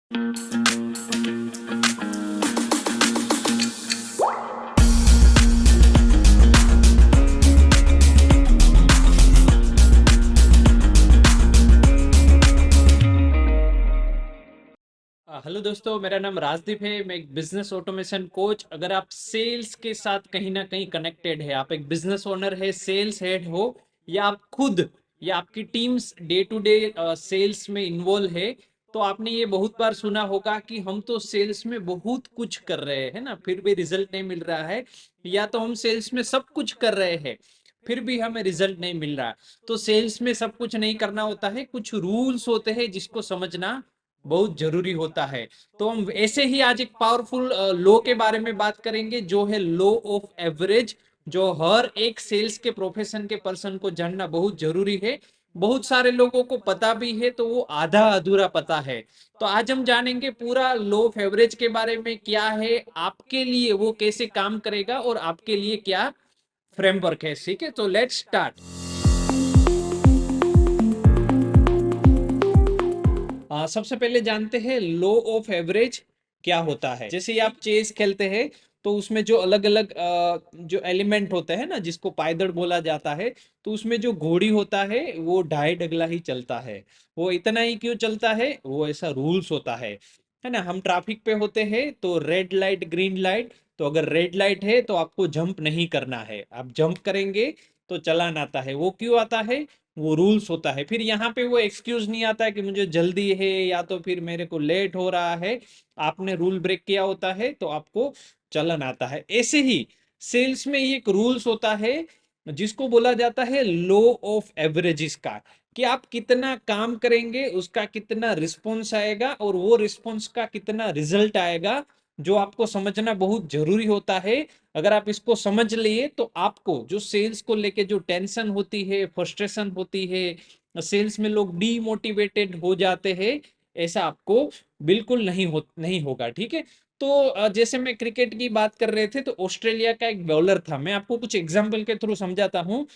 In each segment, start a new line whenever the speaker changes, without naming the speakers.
Hello दोस्तों, मेरा नाम राजदीप है। मैं एक बिजनेस ऑटोमेशन कोच। अगर आप सेल्स के साथ कहीं ना कहीं कनेक्टेड है, आप एक बिजनेस ओनर है, सेल्स हेड हो, या आप खुद या आपकी teams day to day sales में इन्वॉल्व है, तो आपने ये बहुत बार सुना होगा कि हम तो सेल्स में बहुत कुछ कर रहे हैं ना, फिर भी रिजल्ट नहीं मिल रहा है। या तो हम सेल्स में सब कुछ कर रहे हैं, फिर भी हमें रिजल्ट नहीं मिल रहा। तो सेल्स में सब कुछ नहीं करना होता है, कुछ रूल्स होते हैं जिसको समझना बहुत जरूरी होता है। तो हम ऐसे ही आज एक पावरफुल लॉ के बारे में बात करेंगे, जो है लॉ ऑफ एवरेज, जो हर एक सेल्स के प्रोफेशन के पर्सन को जानना बहुत जरूरी है। बहुत सारे लोगों को पता भी है, तो वो आधा अधूरा पता है। तो आज हम जानेंगे पूरा लॉ ऑफ एवरेज के बारे में, क्या है आपके लिए, वो कैसे काम करेगा और आपके लिए क्या फ्रेमवर्क है। ठीक है, तो लेट्स स्टार्ट। सबसे पहले जानते हैं लॉ ऑफ एवरेज क्या होता है। जैसे ही आप चेस खेलते हैं, तो उसमें जो अलग अलग जो एलिमेंट होते हैं ना, जिसको पायदड़ बोला जाता है, तो उसमें जो घोड़ी होता है वो ढाई डगला ही चलता है। वो इतना ही क्यों चलता है, वो ऐसा रूल्स होता है ना। हम ट्रैफिक पे होते हैं तो रेड लाइट ग्रीन लाइट, तो अगर रेड लाइट है तो आपको जंप नहीं करना है। आप जंप करेंगे तो चालान आता है। वो क्यों आता है, वो रूल्स होता है। फिर यहाँ पे वो एक्सक्यूज नहीं आता है कि मुझे जल्दी है या तो फिर मेरे को लेट हो रहा है। आपने रूल ब्रेक किया होता है तो आपको चलन आता है। ऐसे ही सेल्स में ये एक रूल्स होता है जिसको बोला जाता है लॉ ऑफ एवरेजेस का, कि आप कितना काम करेंगे उसका कितना रिस्पॉन्स आएगा और वो रिस्पॉन्स का कितना रिजल्ट आएगा, जो आपको समझना बहुत जरूरी होता है। अगर आप इसको समझ लिए तो आपको जो सेल्स को लेके जो टेंशन होती है, फ्रस्ट्रेशन होती है, सेल्स में लोग डीमोटिवेटेड हो जाते हैं, ऐसा आपको बिल्कुल नहीं होगा। ठीक है। तो जैसे मैं क्रिकेट की बात कर रहे थे, तो ऑस्ट्रेलिया का एक बॉलर था, मैं आपको कुछ एग्जांपल के थ्रू समझाता हूँ।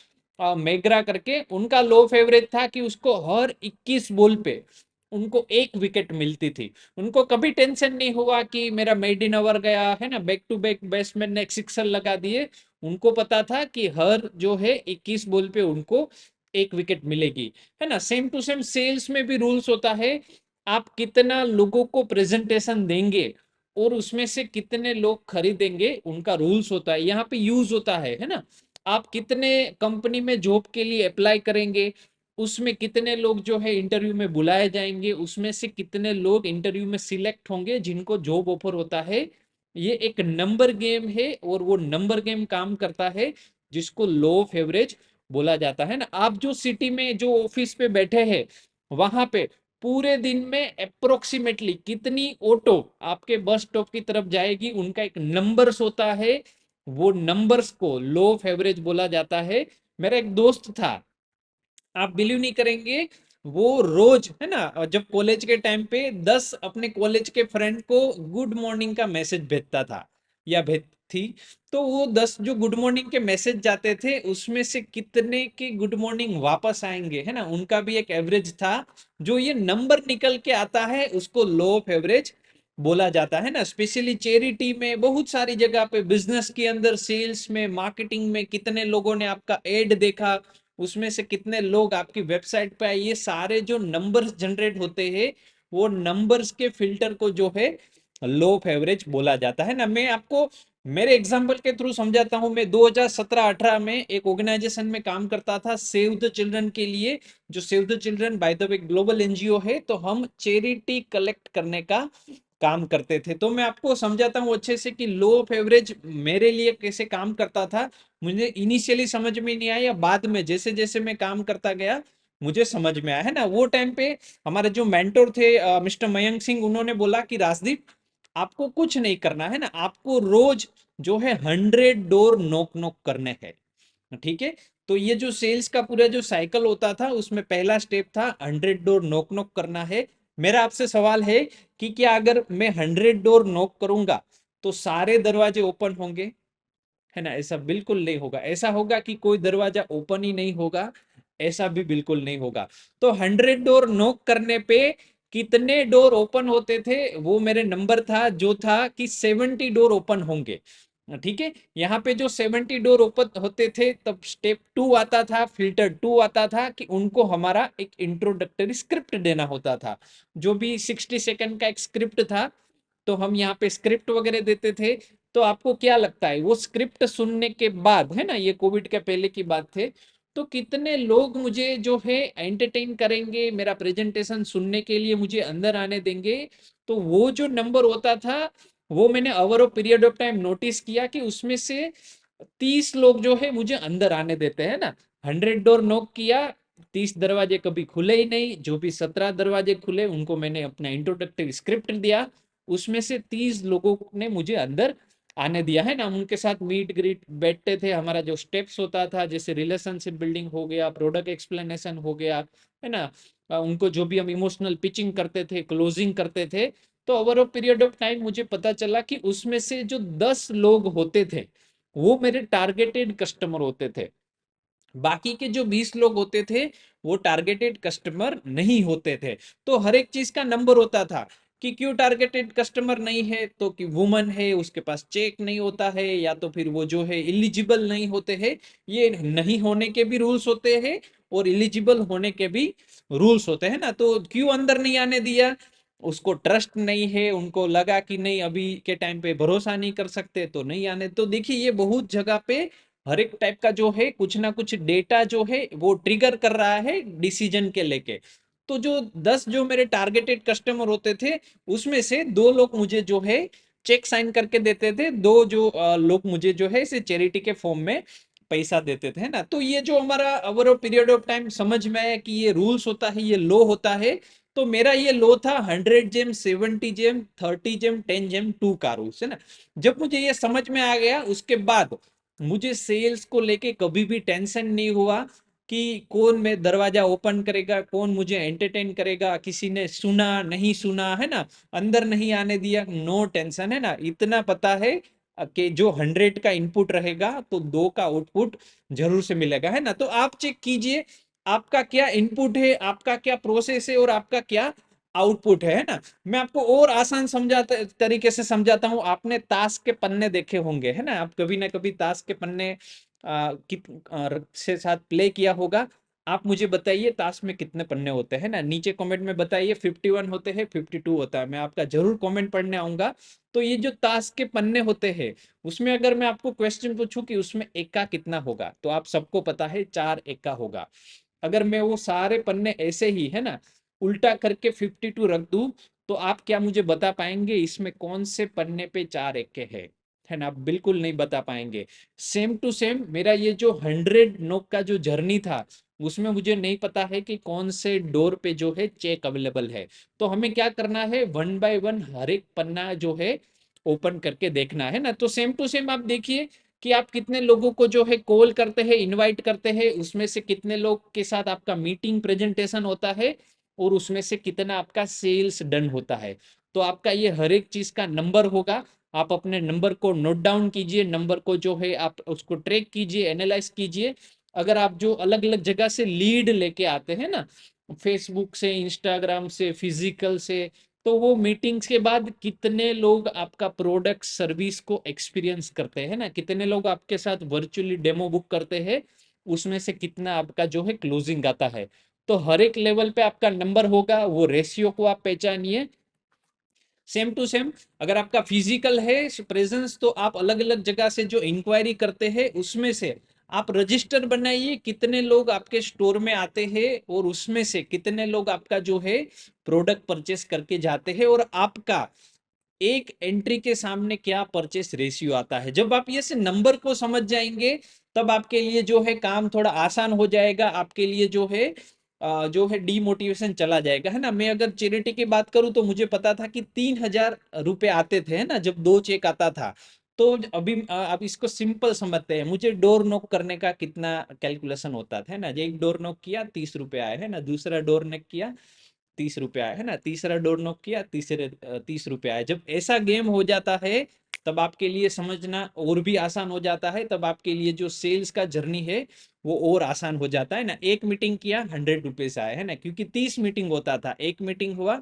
मेगरा करके, उनका लो फेवरेज था कि उसको हर 21 बॉल पे उनको एक विकेट मिलती थी। उनको कभी टेंशन नहीं हुआ कि मेरा मेड इन ओवर गया है ना, बैक टू बैक बैट्समैन ने एक सिक्सर लगा दिए। उनको पता था कि हर जो है 21 बॉल पे उनको एक विकेट मिलेगी, है ना। सेम टू सेम सेल्स में भी रूल्स होता है। आप कितना लोगों को प्रेजेंटेशन देंगे और उसमें से कितने लोग खरीदेंगे, उनका रूल्स होता है। यहाँ पे यूज होता है ना। आप कितने कंपनी में जॉब के लिए अप्लाई करेंगे, उसमें कितने लोग जो है इंटरव्यू में बुलाए जाएंगे, उसमें से कितने लोग इंटरव्यू में सिलेक्ट होंगे जिनको जॉब ऑफर होता है। ये एक नंबर गेम है और वो नंबर गेम काम करता है, जिसको लॉ ऑफ एवरेज बोला जाता है ना। आप जो सिटी में जो ऑफिस पे बैठे हैं, वहां पे पूरे दिन में अप्रोक्सीमेटली कितनी ऑटो आपके बस स्टॉप की तरफ जाएगी, उनका एक नंबर्स होता है। वो नंबर्स को लॉ ऑफ एवरेज बोला जाता है। मेरा एक दोस्त था, आप बिलीव नहीं करेंगे, वो रोज है ना, जब कॉलेज के टाइम पे 10 अपने कॉलेज के फ्रेंड को गुड मॉर्निंग का मैसेज भेजता था या भेज थी। तो वो 10 जो गुड मॉर्निंग के मैसेज जाते थे, उसमें से कितने के गुड मॉर्निंग वापस आएंगे, है ना, उनका भी एक एवरेज था। जो ये नंबर निकल के आता है उसको लॉ ऑफ एवरेज बोला जाता है ना। स्पेशली चैरिटी में, बहुत सारी जगह पे, बिजनेस के अंदर, सेल्स में, मार्केटिंग में, कितने लोगों ने आपका एड देखा, उसमें से कितने लोग आपकी वेबसाइट पे आए, ये सारे जो नंबर्स जनरेट होते हैं, वो नंबर्स के फिल्टर को जो है लो ऑफ एवरेज बोला जाता है ना। मैं आपको मेरे एग्जांपल के थ्रू समझाता हूं। मैं 2017-18 में एक ऑर्गेनाइजेशन में काम करता था, सेव द चिल्ड्रन के लिए। जो save the children by the way global NGO है, तो हम चैरिटी कलेक्ट करने का काम करते थे। तो मैं आपको समझाता हूँ अच्छे से कि लो ऑफ एवरेज मेरे लिए कैसे काम करता था। मुझे इनिशियली समझ में नहीं आया, बाद में जैसे जैसे मैं काम करता गया मुझे समझ में आया, है ना। वो टाइम पे हमारे जो मेंटोर थे मिस्टर मयंक सिंह, उन्होंने बोला कि राजदीप, आपको कुछ नहीं करना है ना, आपको रोज जो है 100 डोर नॉक नॉक करने हैं। ठीक है। तो ये जो सेल्स का पूरा जो साइकिल होता था, उसमें पहला स्टेप था 100 डोर नॉक नॉक करना है। मेरा आपसे सवाल है कि क्या अगर मैं 100 डोर नॉक करूंगा तो सारे दरवाजे ओपन होंगे, है ना। ऐसा बिल्कुल नहीं होगा। ऐसा होगा कि कोई दरवाजा ओपन ही नहीं होगा, ऐसा भी बिल्कुल नहीं होगा। तो 100 डोर नॉक करने पे कितने डोर ओपन होते थे, वो मेरे नंबर था जो था कि 70 डोर ओपन होंगे। ठीक है, यहाँ पे जो 70 डोर ओपन होते थे, तब स्टेप 2 आता था, फिल्टर 2 आता था कि उनको हमारा एक इंट्रोडक्टरी स्क्रिप्ट देना होता था, जो भी 60 सेकंड का एक स्क्रिप्ट था। तो हम यहाँ पे स्क्रिप्ट वगैरह देते थे। तो आपको क्या लगता है, वो स्क्रिप्ट सुनने के बाद, है ना, ये कोविड के पहले की बात थे, तो कितने लोग मुझे जो है एंटरटेन करेंगे, मेरा प्रेजेंटेशन सुनने के लिए मुझे अंदर आने देंगे? तो वो जो नंबर होता था, वो मैंने over a period of time notice किया कि उसमें से 30 लोग जो है मुझे अंदर आने देते हैं ना। 100 डोर नॉक किया, 30 दरवाजे कभी खुले ही नहीं। जो भी 17 दरवाजे खुले, उनको मैंने अपना इंट्रोडक्टरी स्क्रिप्ट दिया, उसमें से 30 लोगों ने मुझे अंदर आने दिया, है ना। उनके साथ मीट ग्रीट बैठते थे, हमारा जो स्टेप्स होता था, जैसे रिलेशनशिप बिल्डिंग हो गया, प्रोडक्ट एक्सप्लेनेशन हो गया, है ना, उनको जो भी हम इमोशनल पिचिंग करते थे, क्लोजिंग करते थे। तो over a period of time मुझे पता चला कि उसमें से जो 10 लोग होते थे, वो मेरे टारगेटेड कस्टमर होते थे। बाकी के जो 20 लोग होते थे, वो टारगेटेड कस्टमर नहीं होते थे। तो हर एक चीज का नंबर होता था कि क्यों टारगेटेड कस्टमर नहीं है, तो कि वुमन है, उसके पास चेक नहीं होता है, या तो फिर वो जो है इलिजिबल नहीं होते हैं। ये नहीं होने के भी रूल्स होते हैं और इलिजिबल होने के भी रूल्स होते हैं ना। तो क्यों अंदर नहीं आने दिया? उसको ट्रस्ट नहीं है, उनको लगा कि नहीं, अभी के टाइम पे भरोसा नहीं कर सकते, तो नहीं आने। तो देखिए, ये बहुत जगह पे हर एक टाइप का जो है कुछ ना कुछ डेटा जो है वो ट्रिगर कर रहा है डिसीजन के लेके। तो जो 10 जो मेरे टारगेटेड कस्टमर होते थे, उसमें से 2 लोग मुझे जो है चेक साइन करके देते थे, 2 जो लोग मुझे जो है इसे चैरिटी के फॉर्म में पैसा देते थे, है ना। तो ये जो हमारा ओवर पीरियड ऑफ टाइम समझ में आया कि ये रूल्स होता है, ये लो होता है। तो मेरा ये लो था 100 जेम, 70 जेम, 30 जेम, 10 जेम, 2 का रूल्स, है ना। जब मुझे ये समझ में आ गया, उसके बाद मुझे सेल्स को लेके कभी भी टेंशन नहीं हुआ कि कौन में दरवाजा ओपन करेगा, कौन मुझे एंटरटेन करेगा, किसी ने सुना नहीं सुना, है ना, अंदर नहीं आने दिया, नो टेंशन, है ना। इतना पता है कि जो 100 का इनपुट रहेगा, तो 2 का आउटपुट जरूर से मिलेगा, है ना। तो आप चेक कीजिए, आपका क्या इनपुट है, आपका क्या प्रोसेस है, और आपका क्या आउटपुट है ना। मैं आपको और आसान समझाता तरीके से समझाता हूँ। आपने ताश के पन्ने देखे होंगे, है ना, आप कभी ना कभी ताश के पन्ने से साथ प्ले किया होगा। आप मुझे बताइए, ताश में कितने पन्ने होते हैं ना, नीचे कमेंट में बताइए। 51 होते हैं, 52 होता है, मैं आपका जरूर कमेंट पढ़ने आऊंगा। तो ये जो ताश के पन्ने होते हैं, उसमें अगर मैं आपको क्वेश्चन पूछूं कि उसमें एक्का कितना होगा, तो आप सबको पता है 4 एक्का होगा। अगर मैं वो सारे पन्ने ऐसे ही, है ना, उल्टा करके 52 रख दूं, तो आप क्या मुझे बता पाएंगे इसमें कौन से पन्ने पे 4 एक्के है ना? आप बिल्कुल नहीं बता पाएंगे। सेम टू सेम मेरा ये जो 100 नोक का जो जर्नी था, उसमें मुझे नहीं पता है कि कौन से डोर पे जो है चेक अवेलेबल है। तो हमें क्या करना है, 1 बाय 1 हर एक पन्ना जो है ओपन करके देखना है ना। तो सेम टू सेम आप देखिए कि आप कितने लोगों को जो है कॉल करते हैं, इनवाइट करते हैं, उसमें से कितने लोग के साथ आपका मीटिंग प्रेजेंटेशन होता है, और उसमें से कितना आपका सेल्स डन होता है। तो आपका ये हर एक चीज का नंबर होगा। आप अपने नंबर को नोट डाउन कीजिए, नंबर को जो है आप उसको ट्रैक कीजिए, एनालाइज कीजिए। अगर आप जो अलग अलग जगह से लीड लेके आते हैं ना, फेसबुक से, इंस्टाग्राम से, फिजिकल से, तो वो मीटिंग्स के बाद कितने लोग आपका प्रोडक्ट सर्विस को एक्सपीरियंस करते हैं ना, कितने लोग आपके साथ वर्चुअली डेमो बुक करते हैं, उसमें से कितना आपका जो है क्लोजिंग आता है। तो हर एक लेवल पे आपका नंबर होगा, वो रेशियो को आप पहचानिए। सेम टू सेम अगर आपका फिजिकल है प्रेजेंस, तो आप अलग अलग जगह से जो इंक्वायरी करते हैं, उसमें से आप रजिस्टर बनाइए कितने लोग आपके स्टोर में आते हैं, और उसमें से कितने लोग आपका जो है प्रोडक्ट परचेस करके जाते हैं, और आपका एक एंट्री के सामने क्या परचेस रेशियो आता है। जब आप ये से नंबर को समझ जाएंगे, तब आपके लिए जो है काम थोड़ा आसान हो जाएगा, आपके लिए जो है डीमोटिवेशन चला जाएगा, है ना। मैं अगर चैरिटी की बात करूं, तो मुझे पता था कि 3000 रुपए आते थे, है ना, जब 2 चेक आता था। तो अभी आप इसको सिंपल समझते हैं, मुझे डोर नॉक करने का कितना कैलकुलेशन होता था, है ना। एक डोर नॉक किया, 30 रुपए आए, है ना, दूसरा डोर नॉक किया, 30 रुपए आए, है ना, तीसरा डोर नॉक किया, 30 रुपए आए। जब ऐसा गेम हो जाता है, तब आपके लिए समझना और भी आसान हो जाता है, तब आपके लिए जो सेल्स का जर्नी है वो और आसान हो जाता है ना। एक मीटिंग किया 100 रुपीज आए, है ना, क्योंकि 30 मीटिंग होता था, एक मीटिंग हुआ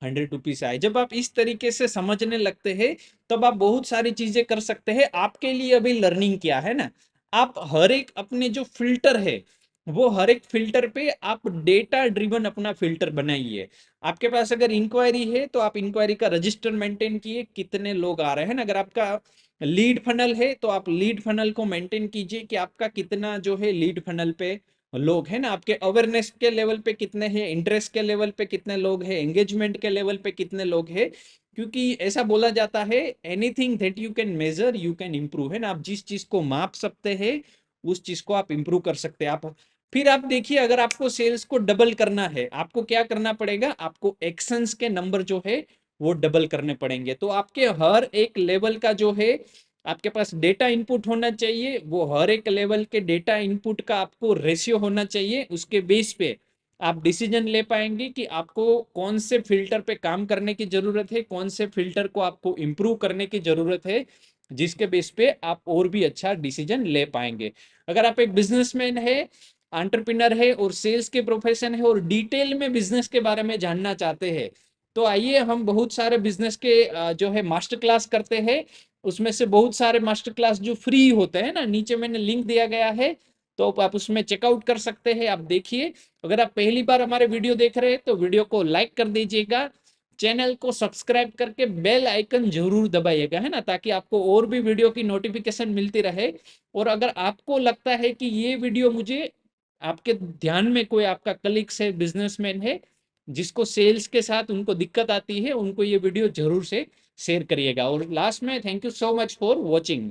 100 रुपीज आए। जब आप इस तरीके से समझने लगते हैं तब आप बहुत सारी चीजें कर सकते हैं। आपके लिए अभी लर्निंग क्या है ना, आप हर एक अपने जो फिल्टर है वो हर एक फिल्टर पे आप डेटा ड्रिवन अपना फिल्टर बनाइए। आपके पास अगर इंक्वायरी है तो आप इंक्वायरी का रजिस्टर मेंटेन किए, कितने लोग आ रहे हैं ना। अगर आपका लीड फनल है तो आप लीड फनल को मेंटेन कीजिए कि आपका कितना जो है लीड फनल पे लोग हैं ना, आपके अवेयरनेस के लेवल पे कितने हैं, इंटरेस्ट के लेवल पे कितने लोग हैं, एंगेजमेंट के लेवल पे कितने लोग हैं। क्योंकि ऐसा बोला जाता है, anything that you can measure you can improve, है ना। आप जिस चीज को माप सकते हैं उस चीज को आप इंप्रूव कर सकते हैं। आप फिर आप देखिए, अगर आपको सेल्स को डबल करना है, आपको क्या करना पड़ेगा, आपको एक्शंस के नंबर जो है वो डबल करने पड़ेंगे। तो आपके हर एक लेवल का जो है आपके पास डेटा इनपुट होना चाहिए, वो हर एक लेवल के डेटा इनपुट का आपको रेशियो होना चाहिए। उसके बेस पे आप डिसीजन ले पाएंगे कि आपको कौन से फिल्टर पे काम करने की जरूरत है, कौन से फिल्टर को आपको इंप्रूव करने की जरूरत है, जिसके बेस पे आप और भी अच्छा डिसीजन ले पाएंगे। अगर आप एक बिजनेसमैन है, एंटरप्रेन्योर है और सेल्स के प्रोफेशन है और डिटेल में बिजनेस के बारे में जानना चाहते हैं, तो आइए हम बहुत सारे बिजनेस के जो है मास्टर क्लास करते हैं। उसमें से बहुत सारे मास्टर क्लास जो फ्री होते हैं ना, नीचे मैंने लिंक दिया गया है, तो आप उसमें चेकआउट कर सकते हैं। आप देखिए, अगर आप पहली बार हमारे वीडियो देख रहे हैं तो वीडियो को लाइक कर दीजिएगा, चैनल को सब्सक्राइब करके बेल आइकन जरूर दबाइएगा, है ना, ताकि आपको और भी वीडियो की नोटिफिकेशन मिलती रहे। और अगर आपको लगता है कि ये वीडियो मुझे, आपके ध्यान में कोई आपका कलीग्स है, बिजनेसमैन है जिसको सेल्स के साथ उनको दिक्कत आती है, उनको ये वीडियो जरूर से शेयर करिएगा। और लास्ट में thank you so much for watching.